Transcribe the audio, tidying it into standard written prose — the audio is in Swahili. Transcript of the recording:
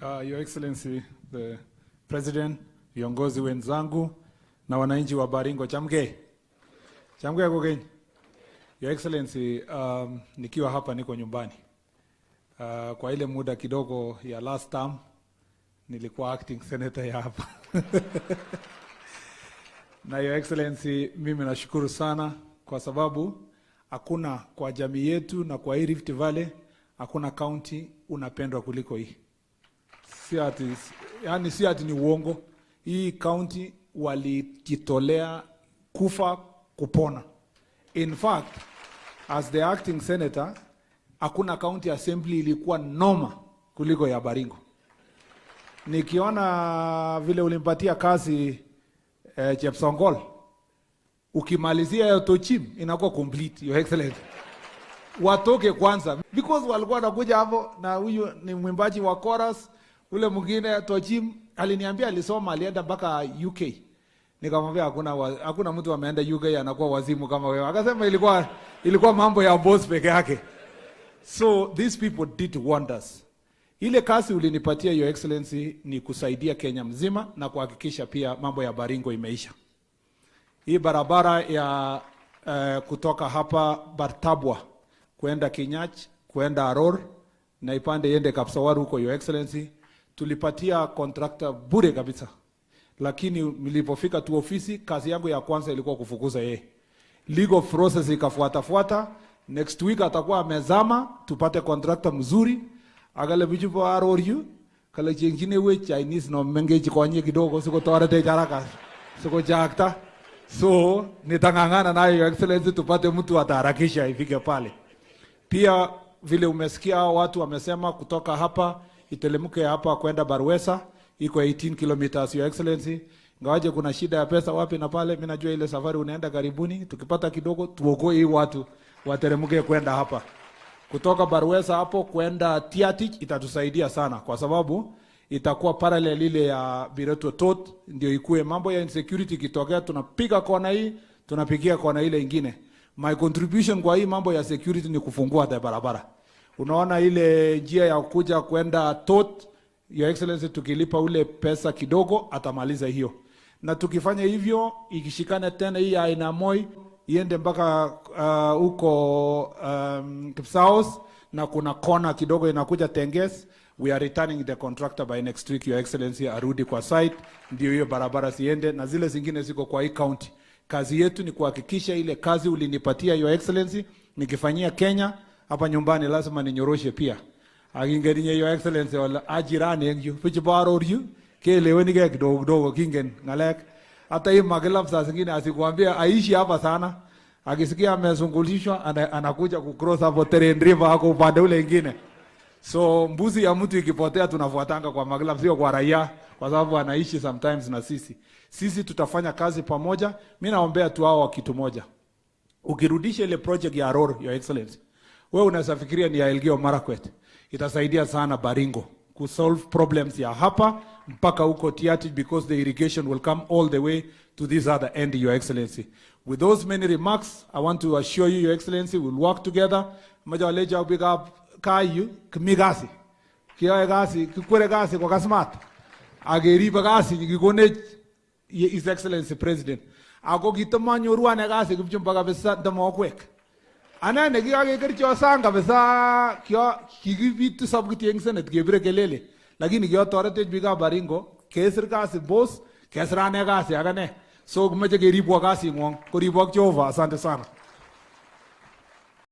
Your Excellency, the President, viongozi wenzangu na wananchi wa Baringo, chamge kwa Kenya. Your Excellency, nikiwa hapa niko nyumbani. Kwa ile muda kidogo ya last term nilikuwa acting senator ya hapa. Na Your Excellency, mimi nashukuru sana kwa sababu hakuna kwa jamii yetu na kwa hii Rift Valley hakuna county unapendwa kuliko hii. Si ati ni uongo. Hii county walijitolea kufa kupona. In fact, as the acting senator, hakuna county assembly ilikuwa noma kuliko ya Baringo. Nikiona vile ulimpatia kazi Chepsongol, ukimalizia ya Tochim inakuwa complete, Your Excellency. Watoke kwanza because walikuwa wanakuja hapo, na huyu ni mwimbaji wa chorus, ule mwingine Tochim aliniambia alisoma alienda mpaka UK. Nikamwambia hakuna mtu ameenda UK anakuwa wazimu kama wewe. Akasema ilikuwa mambo ya boss peke yake. So these people did wonders. Ile kazi ulinipatia Your Excellency ni kusaidia Kenya mzima na kuhakikisha pia mambo ya Baringo imeisha. Hii barabara ya kutoka hapa Bartabwa kwenda Kinyach, kwenda Aror na ipande yende Kapsawar huko, Your Excellency, tulipatia contractor bure kabisa. Lakini nilipofika tu ofisi, kazi yangu ya kwanza ilikuwa kufukuza yeye. Legal process ikafuata. Next week atakuwa amezama, tupate contractor mzuri. Agale bijupo Aror yu, kala chengine we Chinese no mengeji kwenye kidogo siko toarete haraka. Siko jakta. So nitangangana nayo Your Excellency tupate mtu ataharakisha ifike pale. Pia vile umesikia watu wamesema kutoka hapa itelemuke hapa kwenda Barwesa iko 18 kilometers, Your Excellency. Ngawaje kuna shida ya pesa wapi na pale, mimi najua ile safari unaenda karibuni, tukipata kidogo tuokoe hii watu wateremke kwenda hapa. Kutoka Barwesa hapo kwenda Tiatich itatusaidia sana kwa sababu itakuwa parallel ile ya Bireto Tot, ndio ikue mambo ya insecurity kitokea tunapiga kona hii, tunapigia kona ile ingine. My contribution kwa hii mambo ya security ni kufungua hata barabara. Unaona ile njia ya kuja kwenda Tot, Your Excellency, tukilipa ule pesa kidogo atamaliza hiyo. Na tukifanya hivyo ikishikana tena hii aina moi iende mpaka huko Kipsaos na kuna kona kidogo inakuja Tenges. We are returning the contractor by next week, Your Excellency, arudi kwa site ndio hiyo barabara siende na zile zingine ziko kwa hii county. Kazi yetu ni kuhakikisha ile kazi ulinipatia Your Excellency nikifanyia Kenya hapa nyumbani lazima ninyoroshe pia. Agingerinye Your Excellency wala ajirani yenyu pichibaro ryu kele weni ke kidogo kingen ngalek hata hii magelap saa zingine asikuambia aishi hapa sana, akisikia amezungulishwa anakuja kucross hapo Terrain River hako upande ule mwingine. So mbuzi ya mtu ikipotea tunafuatanga kwa magelap, sio kwa raia, kwa sababu anaishi sometimes na sisi tutafanya kazi pamoja. Mimi naombea tu hao kitu moja, ukirudisha ile project ya Aror, Your Excellency, wewe unasafikiria ni ya Elgeyo Marakwet, itasaidia sana Baringo ku solve problems ya hapa mpaka huko Tiatich, because the irrigation will come all the way to this other end, Your Excellency. With those many remarks, I want to assure you, Your Excellency, we'll work together. Majaleja ubiga kayu kimigasi kiya gasi kikure gasi kwa kasmat ageriba gasi gikone His Excellency President ako gitamanyo ruane gasi kipchumba kabisa ndamokwek anane kiage kercho sanga kabisa kyo kigibitu sabkiti eng Senate gebire kelele, lakini kyo torete biga Baringo kesir gasi boss kesrane gasi agane. So kumeche keribwa gasi ngong koribwa Jehova. Asante sana.